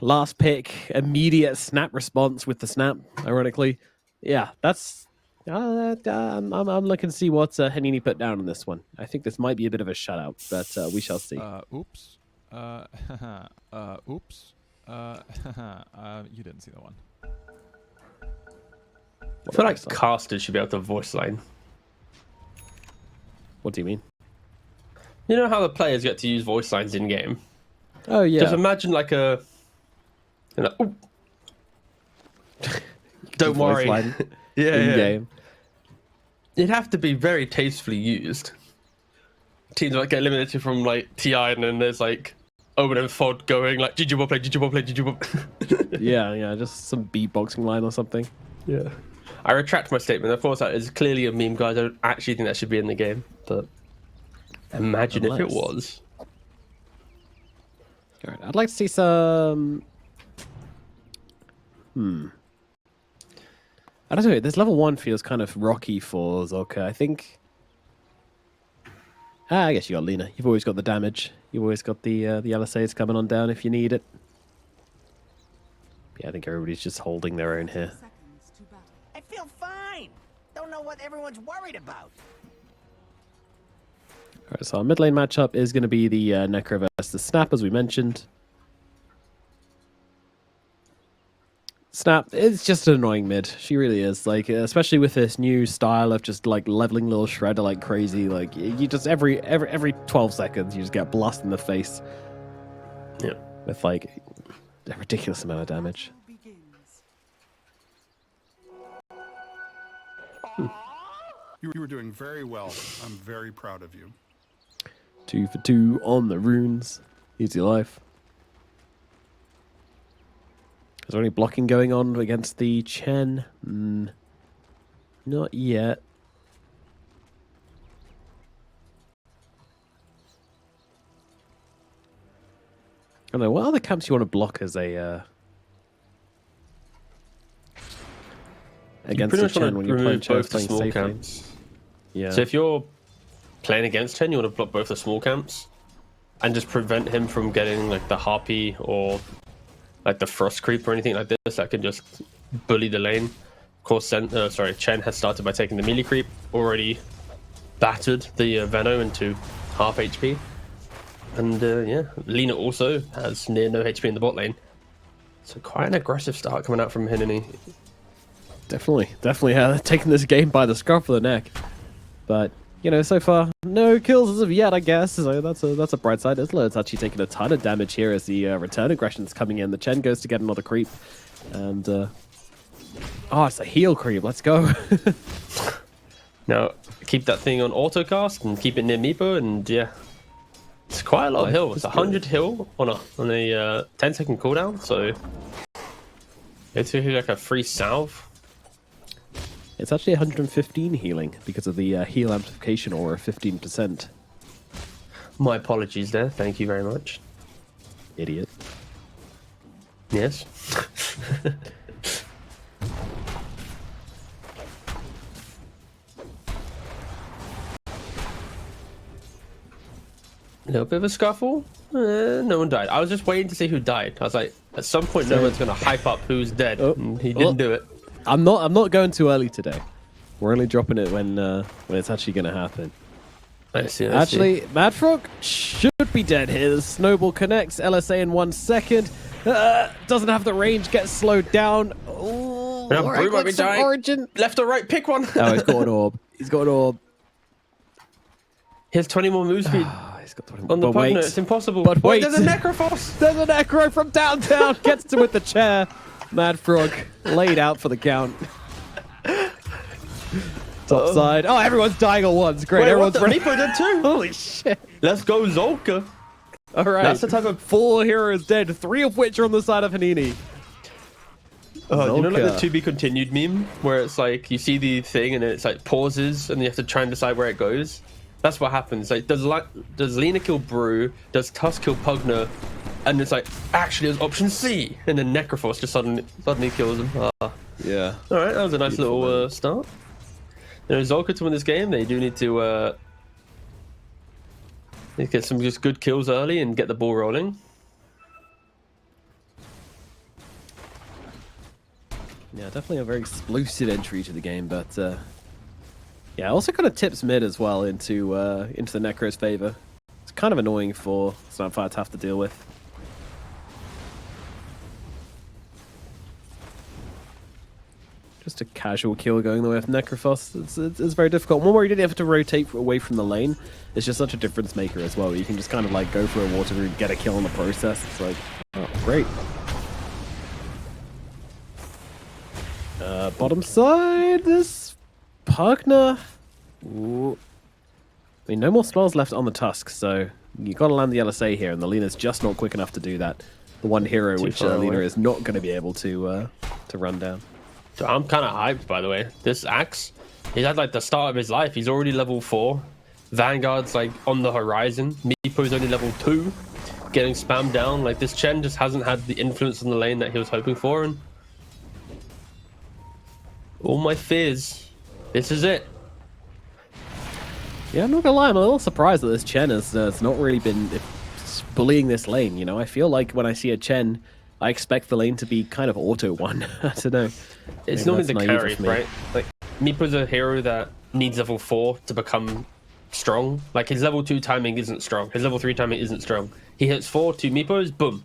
Last pick, immediate snap response with the snap. Ironically, yeah, that's. I'm looking to see what Hininy put down on this one. I think this might be a bit of a shutout, but we shall see. Oops. Oops. You didn't see that one. I feel like casters should be able to voice line. What do you mean? You know how the players get to use voice lines in game? Oh yeah. Just imagine like a. Don't worry. Yeah, in yeah. game. It'd have to be very tastefully used. Teams might get eliminated from like TI, and then there's like Owen and Fod going like GG play, GG play, GG play. Yeah, just some beatboxing line or something. Yeah. I retract my statement. Of course, that is clearly a meme, guys. I don't actually think that should be in the game, but imagine if it was. All right, I'd like to see some. I don't know. This level 1 feels kind of rocky for Zolka. I think. I guess you got Lina. You've always got the damage. You've always got the LSAs coming on down if you need it. Yeah, I think everybody's just holding their own here. I feel fine. Don't know what everyone's worried about. All right, so our mid lane matchup is going to be the Necro versus the Snap, as we mentioned. Snap is just an annoying mid. She really is. Like, especially with this new style of just like leveling little shredder like crazy. Like, you just every 12 seconds you just get blasted in the face. Yeah. With like a ridiculous amount of damage. You were doing very well. I'm very proud of you. 2 for 2 on the runes. Easy life. Is there any blocking going on against the Chen? Not yet. I don't know. What other camps you want to block as a against the Chen when you're playing Chen playing safe camps? Yeah. So if you're playing against Chen, you want to block both the small camps and just prevent him from getting like the Harpy or like the Frost Creep or anything like this that can just bully the lane. Of course, Chen has started by taking the melee creep, already battered the Veno into half HP. And yeah, Lina also has near no HP in the bot lane. So quite an aggressive start coming out from Hininy. Definitely taking this game by the scruff of the neck. But, you know, so far, no kills as of yet, I guess. So that's a bright side. It's actually taking a ton of damage here as the return aggression's coming in. The Chen goes to get another creep. And, oh, it's a heal creep. Let's go. Now, keep that thing on autocast and keep it near Meepo, and yeah. It's quite a lot of heal. It's 100 heal on a 10-second cooldown, so it's like a free salve. It's actually 115 healing because of the heal amplification aura, 15%. My apologies there. Thank you very much. Idiot. Yes. A little bit of a scuffle. No one died. I was just waiting to see who died. I was like, at some point, no one's going to hype up who's dead. And he didn't do it. I'm not going too early today. We're only dropping it when it's actually going to happen. I see. Actually, Mad Frog should be dead here. The snowball connects. LSA in 1 second. Doesn't have the range. Gets slowed down. Oh, now Brew might be dying. Origin. Left or right, pick one. Oh, he's got an orb. He's got an orb. He has 20 more move speed. On the partner, it's impossible. But wait, there's a Necrophos! There's a Necro from downtown. Gets him with the chair. Mad Frog laid out for the count. Top side. Oh, everyone's dying at once. Great. Wait, everyone's ready. Meepo dead too. Holy shit. Let's go, Zolka. All right. That's the type of 4 heroes dead, 3 of which are on the side of Hininy. You know, like the to be continued meme, where it's like you see the thing and it's like pauses, and you have to try and decide where it goes. That's what happens. Like, does Lina kill Brew? Does Tusk kill Pugner? And it's like, actually, there's option C, and then Necrophos just suddenly kills him. Yeah. All right, that was a nice little start. You know, Zolka to win this game, they do need to get some just good kills early and get the ball rolling. Yeah, definitely a very explosive entry to the game, but yeah, also kind of tips mid as well into the Necro's favor. It's kind of annoying for Snapfire to have to deal with. Just a casual kill going the way of Necrophos. It's very difficult. One where you didn't have to rotate away from the lane. It's just such a difference maker as well. You can just kind of like go for a water route, get a kill in the process. It's like, oh, great. Bottom side, this Pugner. Ooh. I mean, no more spells left on the Tusk, so you got to land the LSA here, and the Lena's just not quick enough to do that. The one hero which Lena is not going to be able to run down. So I'm kind of hyped, by the way. This Axe, he's had like the start of his life. He's already level 4. Vanguard's like on the horizon. Meepo's only level 2, getting spammed down. Like this Chen just hasn't had the influence on the lane that he was hoping for, and all my fears. This is it. Yeah, I'm not gonna lie, I'm a little surprised that this Chen has not really been bullying this lane. You know, I feel like when I see a Chen, I expect the lane to be kind of auto one. I don't know. It's normally the carry, right? Like Meepo's a hero that needs level 4 to become strong. Like his level 2 timing isn't strong. His level 3 timing isn't strong. He hits 4 to Meepo's, boom,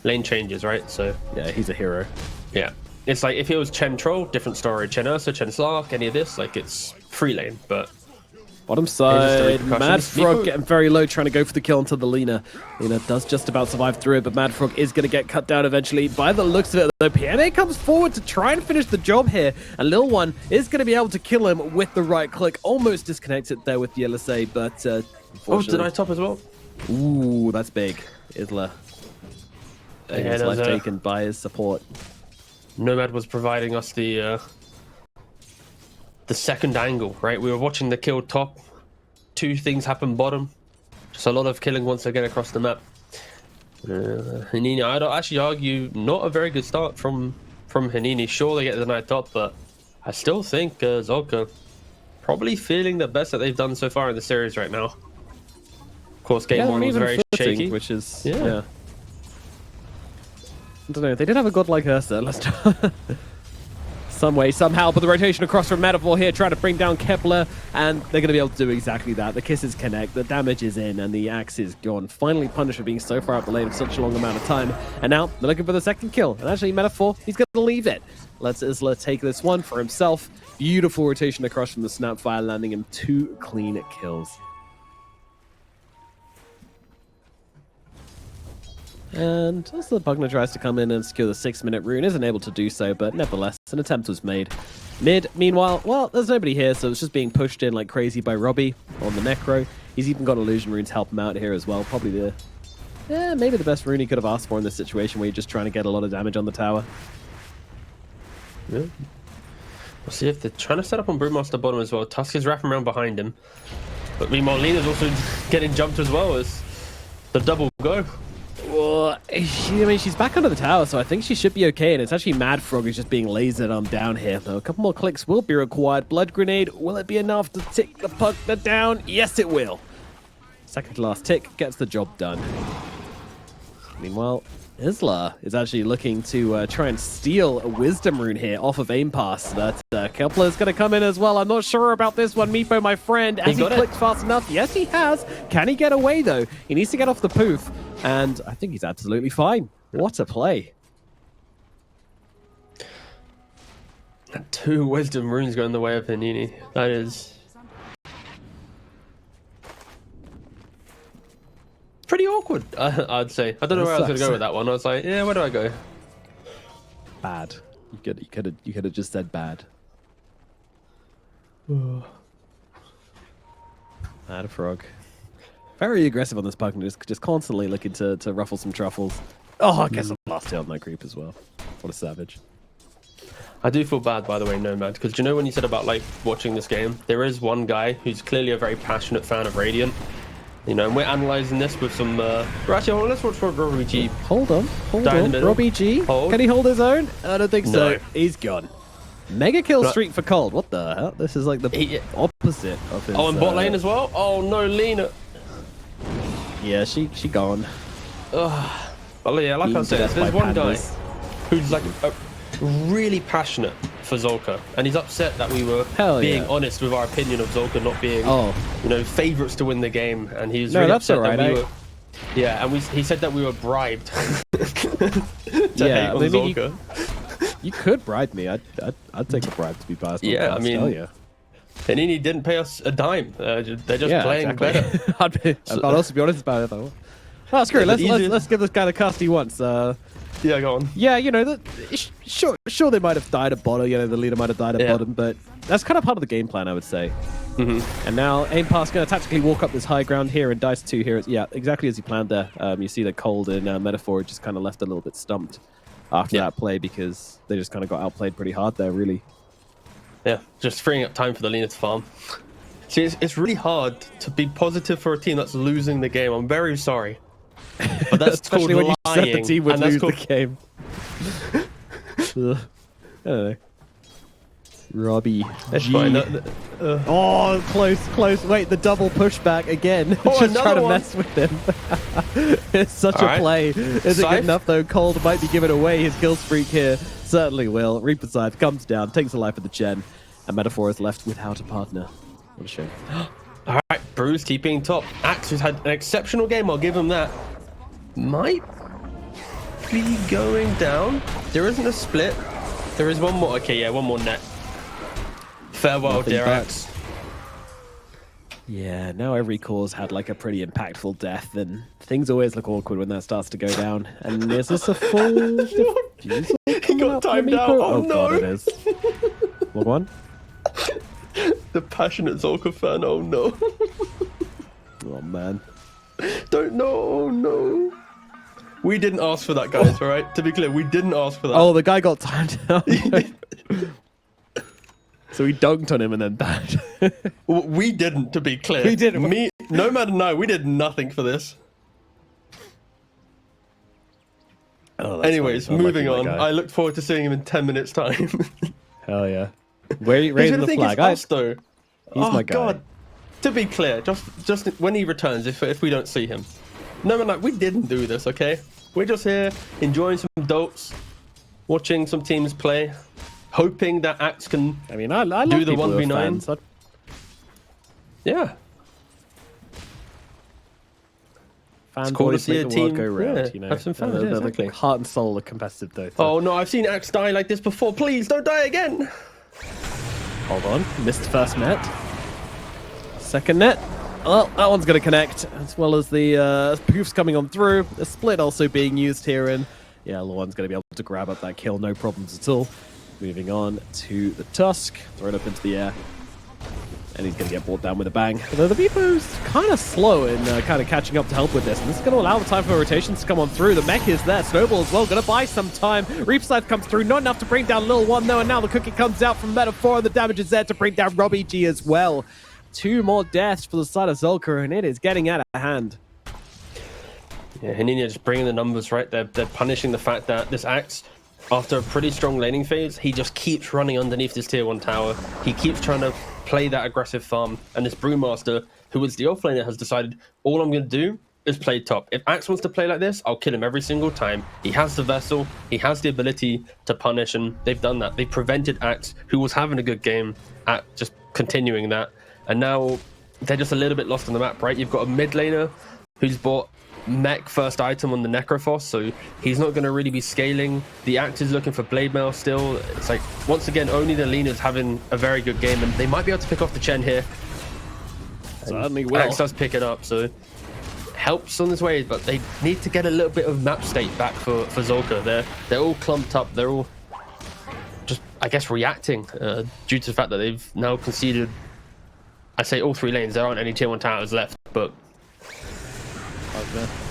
lane changes, right? So yeah, he's a hero. Yeah. It's like if it was Chen Troll, different story. Chen Ursa, Chen Slark, any of this, like it's free lane, but bottom side, Mad Frog getting very low, trying to go for the kill onto the Lena. Lena does just about survive through it, but Mad Frog is going to get cut down eventually. By the looks of it, though, PMA comes forward to try and finish the job here, and Lil One is going to be able to kill him with the right click. Almost disconnected there with the LSA, but oh, did I top as well? Ooh, that's big. Isla. Yeah, his life taken by his support. Nomad was providing us the second angle, right? We were watching the kill top. 2 things happen bottom. Just a lot of killing once they get across the map. Hininy, I'd actually argue not a very good start from Hininy. Sure, they get the night top, but I still think Zolka probably feeling the best that they've done so far in the series right now. Of course, game 1 was very shaky. Which is, yeah. I don't know, they did have a god like Ursa last time. Some way, somehow, but the rotation across from Metaphor here, trying to bring down Kepler, and they're going to be able to do exactly that. The kisses connect, the damage is in, and the Axe is gone. Finally punished for being so far up the lane for such a long amount of time, and now they're looking for the second kill. And actually, Metaphor, he's going to leave it. Let's Isla take this one for himself. Beautiful rotation across from the Snapfire, landing him 2 clean kills. And as the Pugner tries to come in and secure the 6-minute rune, isn't able to do so, but nevertheless, an attempt was made. Mid, meanwhile, well, there's nobody here, so it's just being pushed in like crazy by Robbie on the Necro. He's even got Illusion Rune to help him out here as well. Probably maybe the best rune he could have asked for in this situation where you're just trying to get a lot of damage on the tower. Yeah. We'll see if they're trying to set up on Brewmaster bottom as well. Tusk is wrapping around behind him. But meanwhile, Lena's also getting jumped as well as the double go. Well, I mean, she's back under the tower, so I think she should be okay. And it's actually Mad Frog who's just being lasered on down here. Though a couple more clicks will be required. Blood Grenade, will it be enough to tick the Pugner down? Yes, it will. Second to last tick gets the job done. Meanwhile, Isla is actually looking to try and steal a Wisdom Rune here off of Aim Pass. That Kepler's going to come in as well. I'm not sure about this one, Meepo, my friend. Has he clicked fast enough? Yes, he has. Can he get away, though? He needs to get off the poof. And I think he's absolutely fine. What a play. 2 Wisdom Runes going the way of Hininy. That is pretty awkward, I'd say. I don't know where I was going to go with that one. I was like, yeah, where do I go? Bad. You could have just said bad. Mad Frog. Very aggressive on this Pugner, just constantly looking to ruffle some truffles. Oh, I guess I lost tail on that creep as well. What a savage. I do feel bad, by the way, Nomad, because do you know when you said about like watching this game, there is one guy who's clearly a very passionate fan of Radiant. You know, and we're analysing this with some... Actually, let's watch Robbie G. Hold on. Robbie G? Hold. Can he hold his own? I don't think so. No. He's gone. Mega kill streak for Cold. What the hell? This is like the opposite of his... Oh, and bot lane as well? Oh, no, Lena. Yeah, she gone. Well, yeah, like I said, there's one guy who's like really passionate for Zolka, and he's upset that we were Hell being yeah. honest with our opinion of Zolka not being, you know, favourites to win the game, and he was No, really that's upset alright, that we were. Yeah, and he said that we were bribed to hate on Zolka. You could bribe me. I'd take a bribe to be biased. Yeah, I mean, yeah. Hininy didn't pay us a dime. They're just playing better. I'd also be honest about it though. Oh, screw it. Let's give this guy the cast he wants. Yeah, go on. Yeah, you know, sure they might have died at bottom. You know, the leader might have died at bottom, but that's kind of part of the game plan, I would say. And now Aim Pass going to tactically walk up this high ground here, and Dice 2 here. Yeah, exactly as he planned there. You see that Cold and Metaphor just kind of left a little bit stumped after that play because they just kind of got outplayed pretty hard there, really. Yeah, just freeing up time for the leader to farm. See, it's really hard to be positive for a team that's losing the game. I'm very sorry. But that's Especially called when you said the lying, team would and that's lose called... the game. I don't know. Robbie G. Oh, close. Wait, the double pushback again. Just trying to mess with him. It's such a play. Is it good enough, though? Cold might be giving away his kill streak here. Certainly will. Reaper Scythe comes down, takes the life of the Gen, and Metaphor is left without a partner. What a shame. All right, Bruce keeping top. Axe has had an exceptional game, I'll give him that. Might be going down. There isn't a split. There is one more. Okay, yeah, one more net. Farewell, dear Axe. Yeah, now every core's had like a pretty impactful death, and things always look awkward when that starts to go down. And is this a full defusal? He got timed out. Oh no! God, it is. What one? The passionate Zolka fan. Oh no! Oh man! Don't know. Oh no! We didn't ask for that, guys. All right. To be clear, we didn't ask for that. Oh, the guy got timed out. So he dunked on him and then died. We didn't, to be clear. We didn't. Me, Nomad and I, we did nothing for this. Oh, anyways, moving on. I look forward to seeing him in 10 minutes' time. Hell yeah. Raising the flag. Us, though. He's my guy. God. To be clear, just when he returns, if we don't see him. Nomad, like, we didn't do this, okay? We're just here enjoying some dotes, watching some teams play. Hoping that Axe can I love do the people 1v9. Yeah. It's cool to Fanboys see make a the team world go round, you know. have some fans. They're Exactly. like heart and soul are competitive though. Oh no, I've seen Axe die like this before. Please don't die again. Hold on, missed first net. Second net. Well, that one's going to connect, as well as the poofs coming on through. The split also being used here, and yeah, Lawan's going to be able to grab up that kill, no problems at all. Moving on to the Tusk, throw it up into the air. And he's going to get brought down with a bang. Although the Vipo's kind of slow in kind of catching up to help with this. And this is going to allow the time for rotations to come on through. The mech is there. Snowball as well. Going to buy some time. Reap Scythe comes through. Not enough to bring down Lil One, though. And now the cookie comes out from Metaphor. And the damage is there to bring down Robbie G as well. 2 more deaths for the side of Zolka. And it is getting out of hand. Yeah, Hininy just bringing the numbers right. They're punishing the fact that this Axe, after a pretty strong laning phase, he just keeps running underneath this tier 1 tower. He keeps trying to play that aggressive farm. And this Brewmaster, who is the offlaner, has decided, all I'm going to do is play top. If Axe wants to play like this, I'll kill him every single time. He has the vessel. He has the ability to punish, and they've done that. They prevented Axe, who was having a good game, at just continuing that. And now they're just a little bit lost on the map, right? You've got a mid laner who's bought mech first item on the Necrophos, so he's not going to really be scaling. The Axe is looking for Blade Mail still. It's like, once again, only the Lena's having a very good game, and they might be able to pick off the Chen here. Certainly will. Axe does pick it up, so helps on his way, but they need to get a little bit of map state back for Zolka. They're all clumped up. They're all just, I guess, reacting due to the fact that they've now conceded, I say all 3 lanes. There aren't any tier 1 towers left, but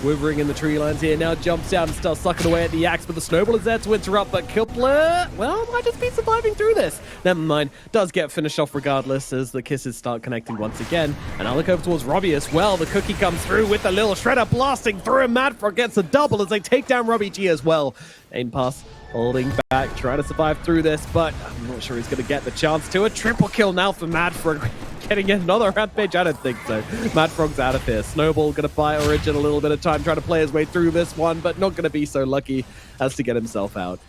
Quivering in the tree lines here, now jumps out and starts sucking away at the Axe, but the Snowball is there to interrupt, but Kipler, well, might just be surviving through this. Never mind, does get finished off regardless as the kisses start connecting once again. And I'll look over towards Robbie as well. The cookie comes through with the little shredder blasting through him. Madfrog gets a double as they take down Robbie G as well. Aim pass holding back, trying to survive through this, but I'm not sure he's going to get the chance to. A triple kill now for Madfrog. Getting another rampage? I don't think so. Madfrog's out of here. Snowball going to buy Origin a little bit of time, trying to play his way through this one, but not going to be so lucky as to get himself out.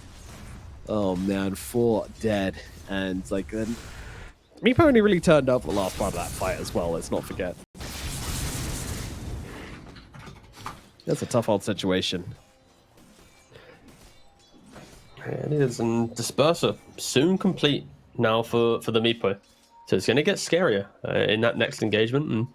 Oh man, 4 dead. And like, Meepo only really turned up for the last part of that fight as well, let's not forget. That's a tough old situation. It is, and Disperser soon complete now for the Meepo. So it's going to get scarier in that next engagement. And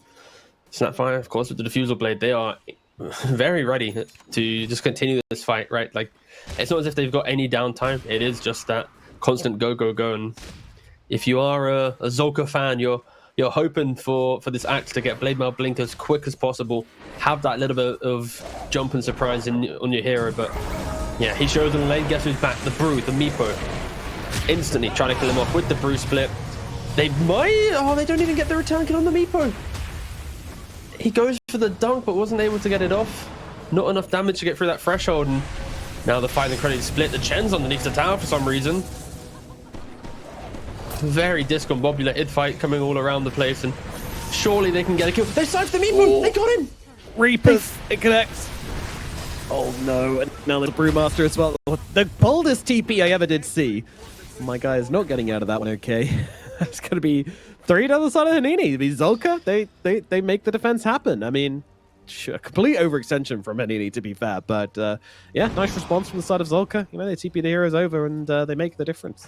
Snapfire, of course, with the Diffusal Blade, they are very ready to just continue this fight, right? Like, it's not as if they've got any downtime. It is just that constant go, go, go. And if you are a Zolka fan, you're hoping for this axe to get Blade Mail Blink as quick as possible. Have that little bit of jump and surprise on your hero. But yeah, he shows in the lane. Guess who's back? The Brew, the Meepo. Instantly trying to kill him off with the Brew split. They might... Oh, they don't even get the return kill on the Meepo. He goes for the dunk, but wasn't able to get it off. Not enough damage to get through that threshold. And now the fight and credit split. The Chen's underneath the tower for some reason. Very discombobulated fight coming all around the place. And surely they can get a kill. They sniped the Meepo. They got him. Reapers, it connects. Oh no, and now the Brewmaster as well. The boldest TP I ever did see. My guy is not getting out of that one okay. It's going to be 3 to the side of Hininy. Zolka, they make the defense happen. I mean, sure, complete overextension from Hininy, to be fair. But yeah, nice response from the side of Zolka. You know, they TP the heroes over and they make the difference.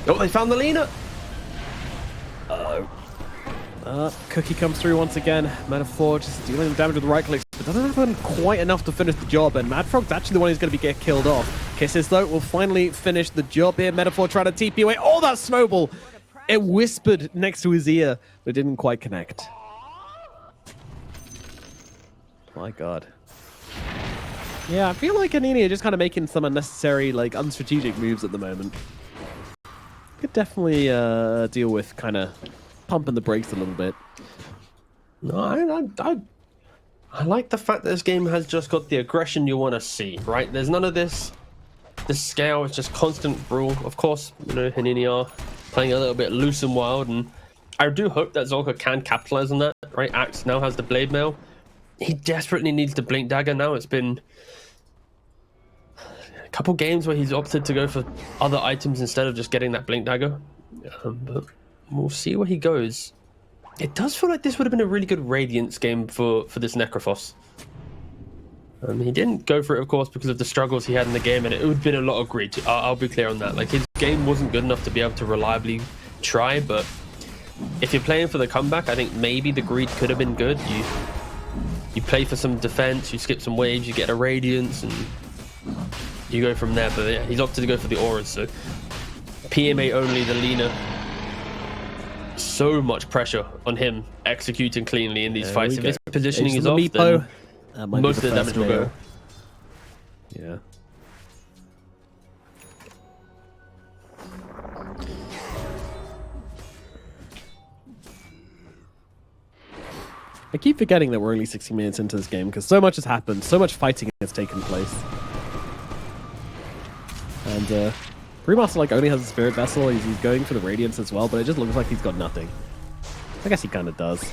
Oh, they found the Lina. Cookie comes through once again. Metaphor just dealing damage with the right clicks, but doesn't have quite enough to finish the job. And Mad Frog's actually the one who's going to get killed off. Kisses, though, will finally finish the job here. Metaphor trying to TP away. Oh, that snowball! It whispered next to his ear, but it didn't quite connect. My God. Yeah, I feel like Hininy are just kind of making some unnecessary, like, unstrategic moves at the moment. Could definitely deal with kind of pumping the brakes a little bit. No, I like the fact that this game has just got the aggression you want to see, right? There's none of this scale. It's just constant brawl. Of course, you know, Hininy are playing a little bit loose and wild, and I do hope that Zolka can capitalize on that, right? Axe now has the Blade Mail. He desperately needs the Blink Dagger now. It's been a couple games where he's opted to go for other items instead of just getting that Blink Dagger. But we'll see where he goes. It does feel like this would have been a really good Radiance game for this Necrophos. He didn't go for it, of course, because of the struggles he had in the game, and it would have been a lot of greed. I'll be clear on that. Like, his game wasn't good enough to be able to reliably try, but if you're playing for the comeback, I think maybe the greed could have been good. You play for some defense, you skip some waves, you get a Radiance, and you go from there. But yeah, he's opted to go for the auras, so PMA only, the Lina. So much pressure on him executing cleanly in these fights. If his positioning is off, then most of the damage will go. Yeah. I keep forgetting that we're only 60 minutes into this game because so much has happened, so much fighting has taken place. And Brewmaster like only has a Spirit Vessel, he's going for the Radiance as well, but it just looks like he's got nothing. I guess he kind of does.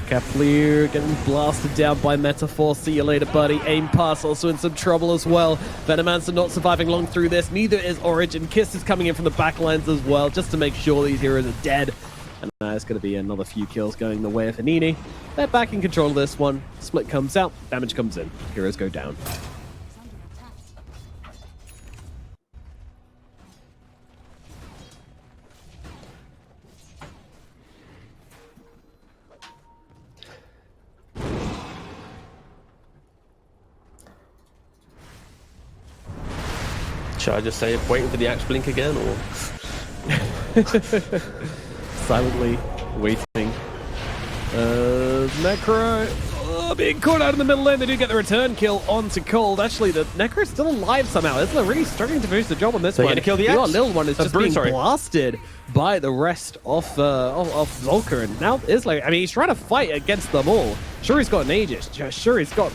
Kepler getting blasted down by Metaphor. See you later, buddy. Aim Pass also in some trouble as well. Venomancer not surviving long through this. Neither is Origin. Kiss is coming in from the back lines as well, just to make sure these heroes are dead. And it's going to be another few kills going the way of Hininy. They're back in control of this one. Split comes out, damage comes in. Heroes go down. Should I just say waiting for the Axe Blink again, or silently waiting? Necro being caught out in the middle lane. They do get the return kill onto Cold. Actually, the Necro is still alive somehow. It's really struggling to finish the job on this one. They're gonna kill the Axe. Little one is just being blasted by the rest of Zolka, and now Isla. I mean, he's trying to fight against them all. Sure, he's got an Aegis. Sure, he's got.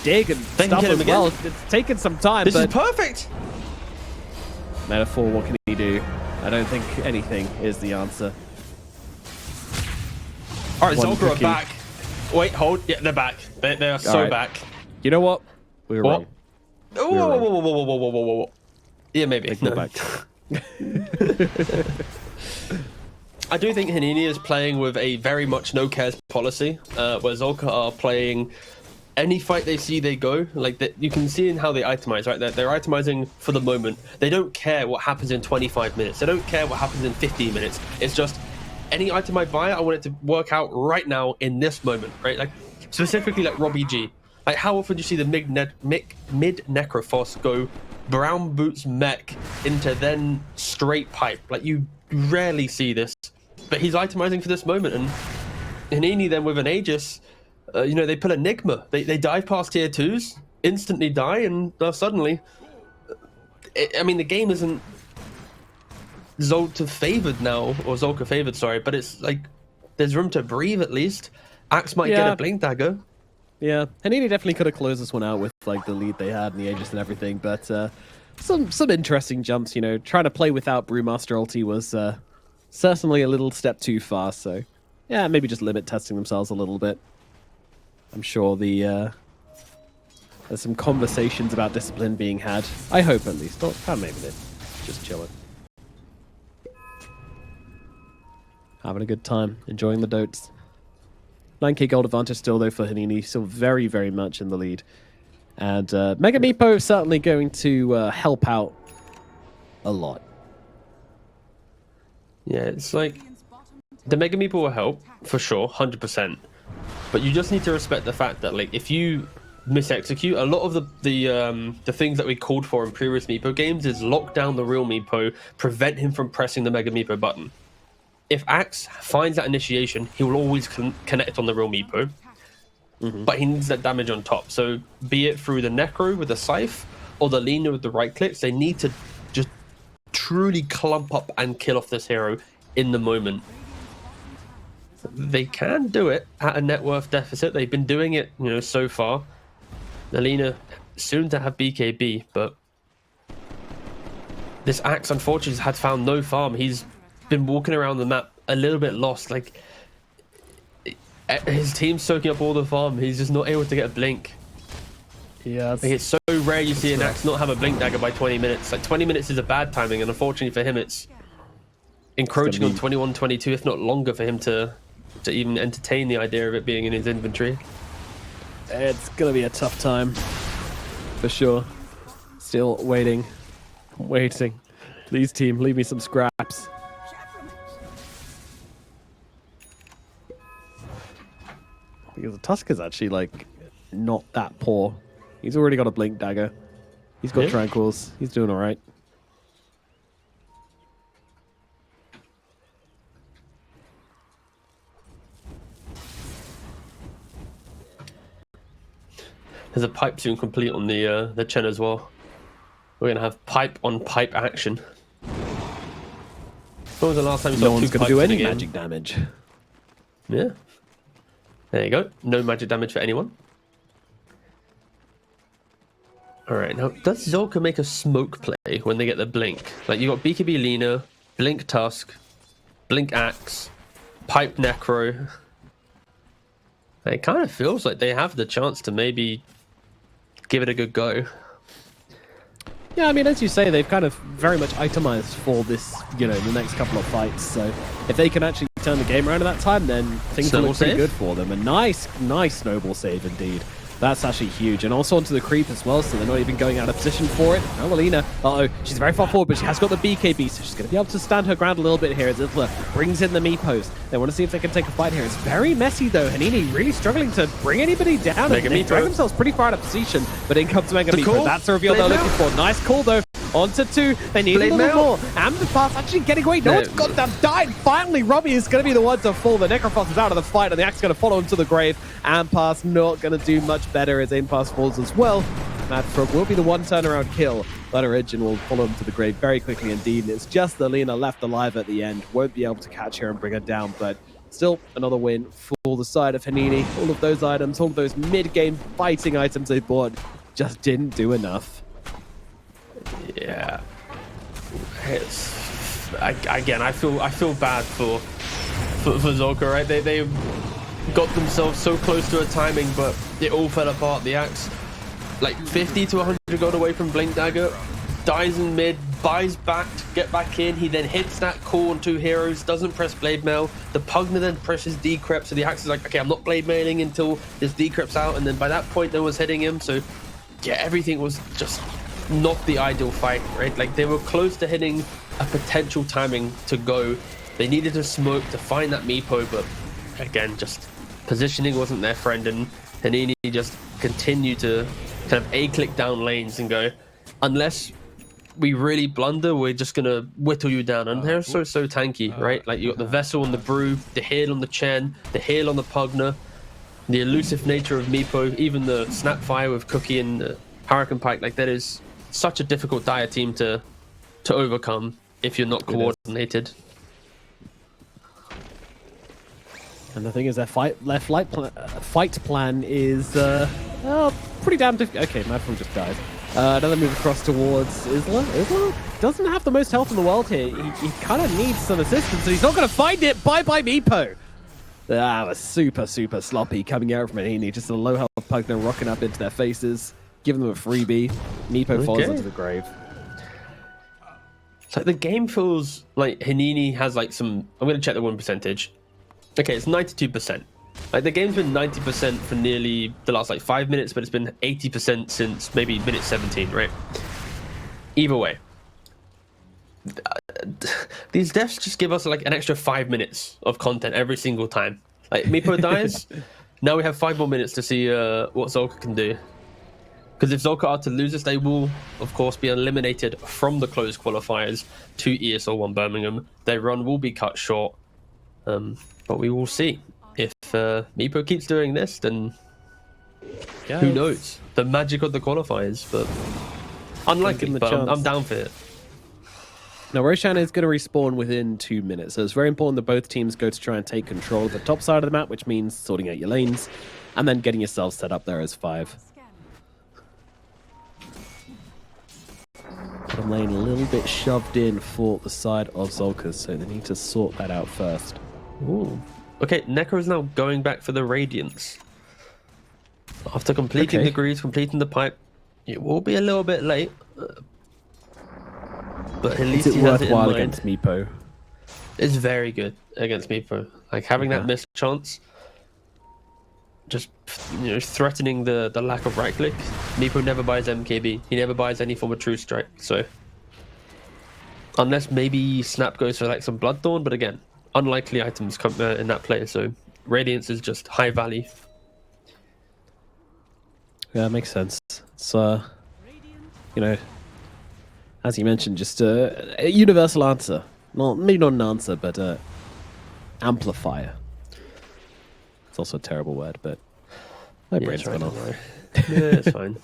Dig and stuff as well. It's taken some time. This is perfect. Metaphor, what can he do? I don't think anything is the answer. All right, One Zolka are cookie. back. Wait, hold. Yeah, they're back. They are so right. back. You know what? We were What? wrong. Whoa, whoa, whoa, whoa, whoa, whoa, whoa, whoa, whoa. Yeah, maybe. Take it back. I do think Hininy is playing with a very much no cares policy, where Zolka are playing any fight they see, they go. Like that, you can see in how they itemize, right? They're itemizing for the moment. They don't care what happens in 25 minutes. They don't care what happens in 15 minutes. It's just any item I buy, I want it to work out right now in this moment, right? Like specifically like Robbie G. Like how often do you see the mid Necrophos go brown boots mech into then straight pipe? Like you rarely see this, but he's itemizing for this moment. And Hininy then with an Aegis, you know, they pull Enigma. They dive past tier 2s, instantly die, and suddenly, I mean, the game isn't Zolka favored now, or Zolka favored, sorry, but it's like there's room to breathe at least. Axe might get a blink dagger. Yeah, Hininy definitely could have closed this one out with like the lead they had and the Aegis and everything, but some interesting jumps. You know, trying to play without Brewmaster ulti was certainly a little step too far. So yeah, maybe just limit testing themselves a little bit. I'm sure there's some conversations about discipline being had. I hope at least. Or maybe they're just chilling. Having a good time, enjoying the dotes. 9k gold advantage still though for Hininy, still very, very much in the lead. And Mega Meepo certainly going to help out a lot. Yeah, it's like the Mega Meepo will help for sure, 100%. But you just need to respect the fact that like if you misexecute, a lot of the things that we called for in previous Meepo games is lock down the real Meepo, prevent him from pressing the Mega Meepo button. If Axe finds that initiation, he will always connect on the real Meepo. But he needs that damage on top. So be it through the Necro with the Scythe or the Lina with the right clicks, they need to just truly clump up and kill off this hero in the moment. They can do it at a net worth deficit. They've been doing it, you know, so far. The Lina soon to have BKB, but this Axe unfortunately had found no farm. He's been walking around the map a little bit lost. Like his team's soaking up all the farm. He's just not able to get a blink. Yeah, like, it's so rare you see an Axe not have a blink dagger by 20 minutes. Like 20 minutes is a bad timing, and unfortunately for him, it's encroaching on 21, 22, if not longer, for him to even entertain the idea of it being in his inventory. It's gonna be a tough time for sure. Still waiting. Please, team, leave me some scraps. Because the Tusk is actually like not that poor. He's already got a blink dagger. He's got tranquils. He's doing all right. There's a pipe soon complete on the Chen as well. We're gonna have pipe on pipe action. When was the last time you saw No one's two gonna pipes do in a any game? magic damage. Yeah. There you go. No magic damage for anyone. Alright, now does Zolka make a smoke play when they get the blink? Like you got BKB Lina, Blink Tusk, Blink Axe, Pipe Necro. It kind of feels like they have the chance to maybe give it a good go. Yeah, I mean, as you say, they've kind of very much itemized for this, you know, the next couple of fights. So if they can actually turn the game around at that time, then things will look pretty good for them. A nice snowball save indeed. That's actually huge. And also onto the creep as well, so they're not even going out of position for it. Now Lina, she's very far forward, but she has got the BKB, so she's going to be able to stand her ground a little bit here as Isla brings in the me post. They want to see if they can take a fight here. It's very messy though. Hininy really struggling to bring anybody down. They drag themselves pretty far out of position, but in comes Mega Meepo. That's the reveal they're looking for. Nice call though. Onto 2. They need a little more. Amber Pass actually getting away. No one's got them died. Finally, Robbie is going to be the one to fall. The Necrophos is out of the fight, and the Axe is going to follow him to the grave. Ampass not going to do much better as Ampass falls as well. Mad Frog will be the one turnaround kill. But Origin will follow him to the grave very quickly indeed. And it's just the Lina left alive at the end. Won't be able to catch her and bring her down, but still another win for the side of Hininy. All of those items, all of those mid-game fighting items they bought just didn't do enough. Yeah. Again, I feel bad for Zolka, right? They got themselves so close to a timing, but it all fell apart. The Axe, like 50 to 100 gold away from Blink Dagger, dies in mid, buys back to get back in. He then hits that call on 2 heroes, doesn't press Blade Mail. The Pugner then presses Decrypt, so the Axe is like, okay, I'm not Blade Mailing until this Decrypt's out, and then by that point, no one's hitting him. So yeah, everything was just not the ideal fight, right? Like they were close to hitting a potential timing to go. They needed a smoke to find that Meepo, but again, just positioning wasn't their friend, and Hininy just continued to kind of A-click down lanes and go, unless we really blunder, we're just gonna whittle you down. And they're so tanky, right? Like you got the Vessel on the Brew, the heal on the Chen, the heal on the Pugner, the elusive nature of Meepo, even the Snapfire with Cookie and Hurricane Pike. Like that is such a difficult dire team to overcome if you're not coordinated. And the thing is, their fight plan is pretty damn difficult. Okay, Madfrog just died. Another move across towards Isla. Isla doesn't have the most health in the world here. He kind of needs some assistance, and he's not going to find it. Bye-bye, Meepo. That was super sloppy coming out from Hininy. Just a low health Pugner rocking up into their faces, giving them a freebie. Meepo falls into the grave. So the game feels like Hininy has like some... I'm going to check the win percentage. Okay, it's 92%. Like the game's been 90% for nearly the last like 5 minutes, but it's been 80% since maybe minute 17, right? Either way, these deaths just give us like an extra 5 minutes of content every single time. Like Meepo dies, now we have 5 more minutes to see what Zolka can do. Because if Zolka are to lose this, they will, of course, be eliminated from the closed qualifiers to ESL One Birmingham. Their run will be cut short, but we will see. If Meepo keeps doing this, then who knows? The magic of the qualifiers, but unlikely, but I'm down for it. Now, Roshan is going to respawn within 2 minutes, so it's very important that both teams go to try and take control of the top side of the map, which means sorting out your lanes, and then getting yourself set up there as 5. Bottom lane a little bit shoved in for the side of Zolka, so they need to sort that out first. Ooh. Okay, Neko is now going back for the Radiance. After completing the greaves, completing the pipe, it will be a little bit late. But at least he has it in mind. Against Meepo? It's very good against Meepo. Like having that missed chance, just threatening the lack of right click. Meepo never buys MKB. He never buys any form of True Strike. So unless maybe Snap goes for like some Bloodthorn, but again, unlikely items come in that play, so Radiance is just high value. Yeah, makes sense. It's as you mentioned, just a universal answer. Maybe not an answer, but amplifier. It's also a terrible word, but my brain's gone off. Yeah, it's fine.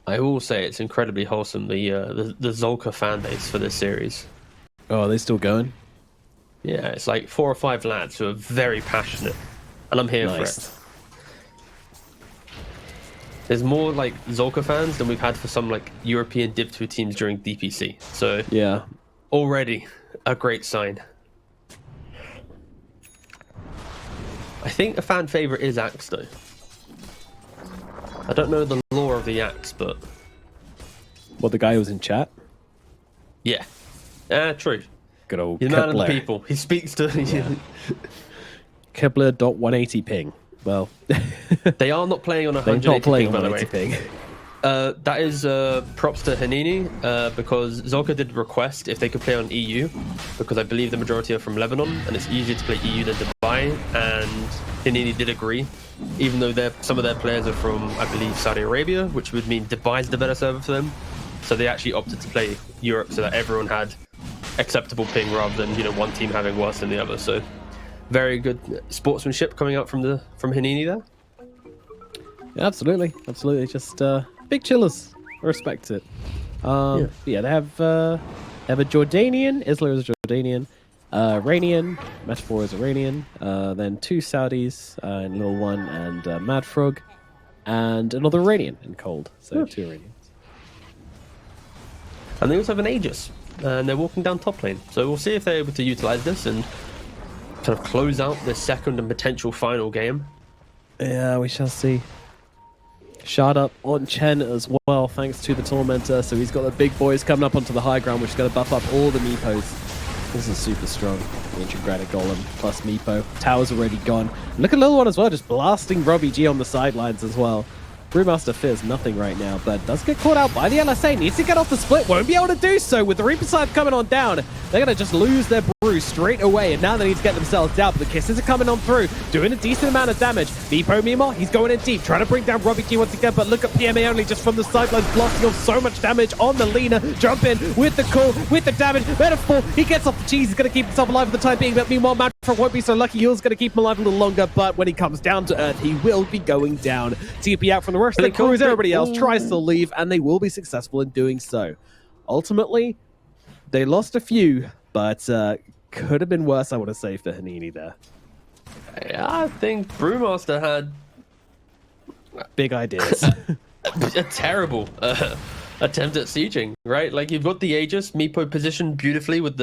I will say it's incredibly wholesome, the Zolka fan base for this series. Oh, are they still going? Yeah, it's like 4 or 5 lads who are very passionate, and I'm here for it. There's more like Zolka fans than we've had for some like European Div 2 teams during DPC. So yeah, already a great sign. I think a fan favorite is Axe though. I don't know the lore of the Axe, but... What, the guy who was in chat? Yeah. True. Good old He's a man of the people. He speaks to... Kepler.180 ping. Well... They are not playing on 180 ping, by the way. Ping. That is props to Hininy, because Zolka did request if they could play on EU, because I believe the majority are from Lebanon, and it's easier to play EU than Dubai, and Hininy did agree, even though some of their players are from, I believe, Saudi Arabia, which would mean Dubai's the better server for them. So they actually opted to play Europe so that everyone had acceptable ping rather than one team having worse than the other. So very good sportsmanship coming out from Hininy there. Yeah, absolutely. Just big chillers. I respect it. Yeah, they have a Jordanian. Isla is a Jordanian. Iranian. Metaphor is Iranian. Then 2 Saudis in Lil One and Madfrog. And another Iranian in Cold. So 2 Iranians. And they also have an Aegis, and they're walking down top lane. So we'll see if they're able to utilize this and kind of close out the second and potential final game. Yeah, we shall see. Shard up on Chen as well, thanks to the Tormentor. So he's got the big boys coming up onto the high ground, which is going to buff up all the Meepos. This is super strong. The Integrated Golem plus Meepo. Tower's already gone. Look at Little One as well, just blasting Robbie G on the sidelines as well. Brewmaster fears nothing right now, but does get caught out by the LSA. Needs to get off the split. Won't be able to do so with the Reaper side coming on down. They're going to just lose their brew straight away, and now they need to get themselves down. But the kisses are coming on through, doing a decent amount of damage. Meepo meanwhile, he's going in deep, trying to bring down Robbie G once again. But look at PMA only just from the sidelines, blasting off so much damage on the Lina. Jump in with the call, with the damage. Metaphor, he gets off the cheese. He's going to keep himself alive for the time being. But meanwhile, Manfred won't be so lucky. He's going to keep him alive a little longer. But when he comes down to earth, he will be going down. TP out from the rest of the crew as everybody else tries to leave, and they will be successful in doing so. Ultimately, they lost a few, but could have been worse, I want to say, for Hininy there. I think Brewmaster had big ideas. a terrible attempt at sieging, right? Like, you've got the Aegis Meepo positioned beautifully with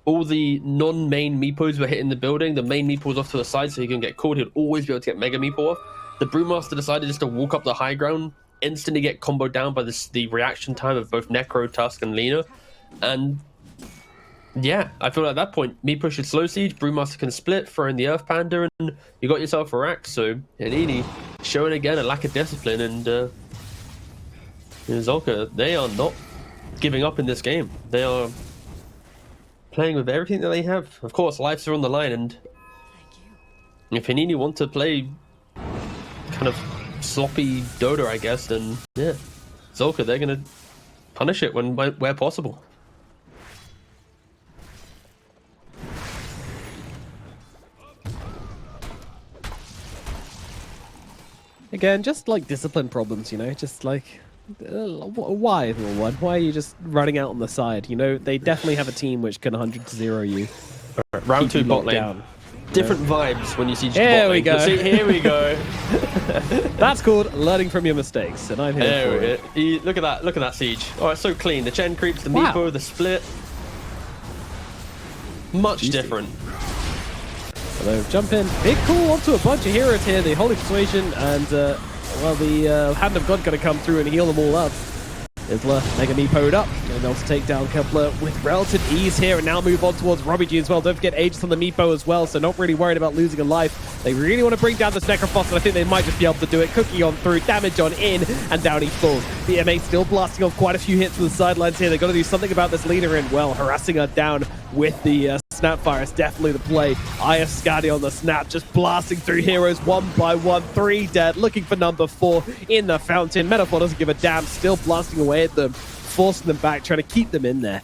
all the non-main Meepos were hitting the building. The main Meepo was off to the side, so he can get caught. He'll always be able to get Mega Meepo off. The Brewmaster decided just to walk up the high ground, instantly get comboed down by the reaction time of both Necro, Tusk, and Lina. And yeah, I feel like at that point, Meepo should slow siege, Brewmaster can split, throw in the Earth Panda, and you got yourself a rack. So Hininy showing again a lack of discipline, and Zolka, they are not giving up in this game. They are playing with everything that they have. Of course, lives are on the line, and if Hininy want to play kind of sloppy Dota, I guess, then yeah, Zolka, they're gonna punish it where possible. Again, just like discipline problems, you know, just like why, Little One? Why are you just running out on the side? You know, they definitely have a team which can 100-0 you. Round 2 bot lane. Down. Different vibes when you see Here we go. See, here we go. That's called learning from your mistakes, and I'm here for it. Look at that! Look at that siege. Oh, it's so clean. The Chen creeps, the Meepo, the split. Much different. Hello, jump in. Big call onto a bunch of heroes here. The Holy Persuasion and well, the Hand of God going to come through and heal them all up. Isla Mega Meepo'd up, and they'll take down Kepler with relative ease here, and now move on towards Robbie G as well. Don't forget Aegis on the Meepo as well, so not really worried about losing a life. They really want to bring down this Necrophos, and I think they might just be able to do it. Cookie on through, damage on in, and down he falls. The MA still blasting off quite a few hits from the sidelines here. They've got to do something about this leader, and well, harassing her down with the Snapfire is definitely the play. IF Scotty on the snap, just blasting through heroes one by one. 3 dead, looking for number 4 in the fountain. Metaphor doesn't give a damn, still blasting away at them, forcing them back, trying to keep them in there.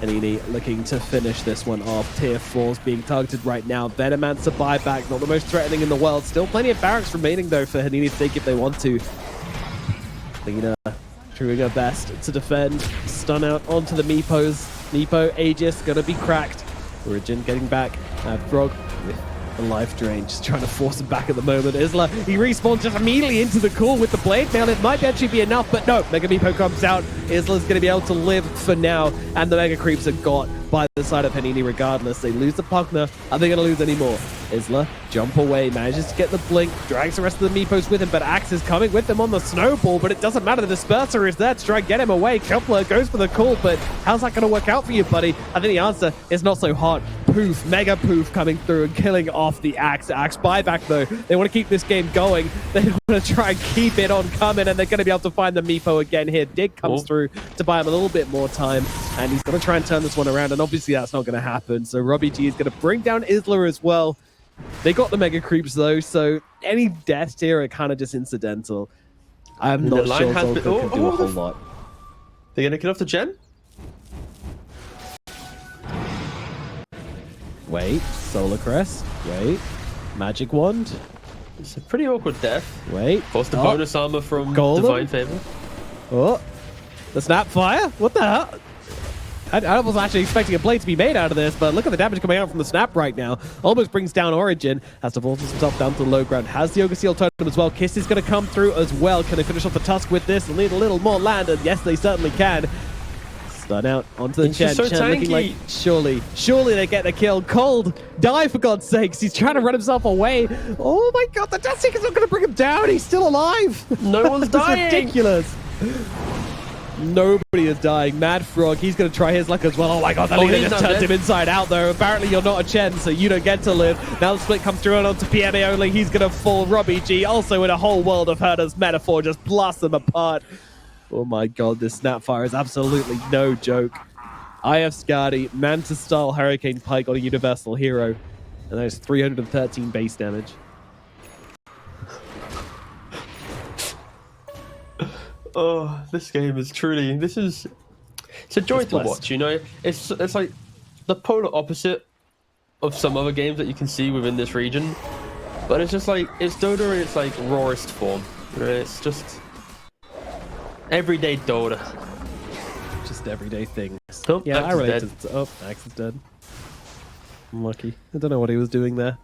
Hininy looking to finish this one off. Tier 4's being targeted right now. Venomancer buyback, not the most threatening in the world. Still plenty of barracks remaining though for Hininy to take if they want to. Lina doing her best to defend. Stun out onto the Meepos. Meepo, Aegis, gonna be cracked. Origin getting back. Frog with the life drain, just trying to force him back at the moment. Isla, he respawns just immediately into the core with the blade mail. It might actually be enough, but no, Mega Meepo comes out. Isla's going to be able to live for now, and the Mega Creeps are got by the side of Hininy regardless. They lose the Pugner. Are they going to lose any more? Isla, jump away, manages to get the blink, drags the rest of the Meepos with him, but Axe is coming with them on the snowball, but it doesn't matter. The Disperser is there to try and get him away. Kepler goes for the call, but how's that going to work out for you, buddy? I think the answer is not so hot. Poof, Mega Poof coming through and killing off the Axe. Axe buyback though. They want to keep this game going. They want to try and keep it on coming, and they're going to be able to find the Meepo again here. Dig comes through to buy him a little bit more time, and he's going to try and turn this one around, and obviously that's not going to happen. So Robbie G is going to bring down Isla as well. They got the Mega Creeps though, so any deaths here are kind of just incidental. I'm not sure Zolka can do a whole lot. They're going to kill off the Gen? Wait, Solar Crest. Wait, Magic Wand. It's a pretty awkward death. Wait. Forced the bonus armor from Golem? Divine Favor. Oh, the Snapfire? What the hell? I wasn't actually expecting a play to be made out of this, but look at the damage coming out from the Snap right now. Almost brings down Origin. Has to force himself down to the low ground. Has the Ogre Seal totem as well. Kiss is going to come through as well. Can they finish off the Tusk with this? They need a little more land, and yes, they certainly can. Stun out onto the He's Chen. just so Chen looking like surely they get the kill. Cold, die for God's sakes. He's trying to run himself away. Oh my God, the Death Seeker's not going to bring him down. He's still alive. No one's This is dying. ridiculous. Nobody is dying. Mad Frog, he's going to try his luck as well. Oh my God, the leader he's just not turned dead. him inside out though. Apparently you're not a Chen, so you don't get to live. Now the split comes through and onto PMA only. He's going to fall. Robbie G also in a whole world of hurt as Metaphor just blasts them apart. Oh my God, this Snapfire is absolutely no joke. IF Skadi, Mantis-style Hurricane Pike on a Universal Hero. And there's 313 base damage. Oh, this game is truly. It's a joy to watch. You know, it's like the polar opposite of some other games that you can see within this region. But it's just like it's Dota in its like rawest form. You know, it's just everyday Dota. Just everyday things. Oh, Yeah, Axe I is relate dead. to... Oh, Axe is dead. Unlucky. I don't know what he was doing there.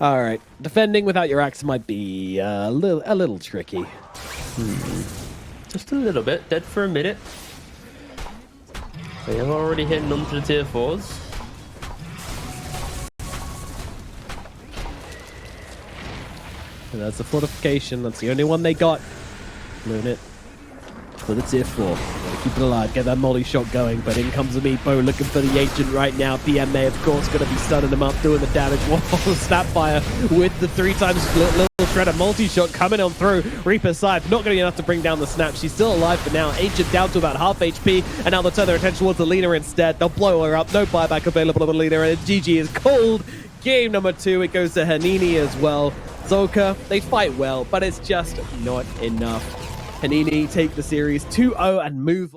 Alright. Defending without your Axe might be a little tricky. Just a little bit. Dead for a minute. They have already hit onto the tier 4s. And that's the fortification. That's the only one they got. Learn it. For the tier 4. Gotta keep it alive. Get that molly shot going. But in comes the Meepo looking for the agent right now. PMA, of course, gonna be stunning him up, doing the damage. Whoa, Snapfire with the 3 times split. Little shredder multi-shot coming on through. Reaper Scythe not gonna be enough to bring down the Snap. She's still alive for now. Agent down to about half HP. And now they'll turn their attention towards the leader instead. They'll blow her up. No buyback available on the leader. And GG is cold. Game number 2. It goes to Hininy as well. Zolka, they fight well, but it's just not enough. Hininy take the series 2-0 and move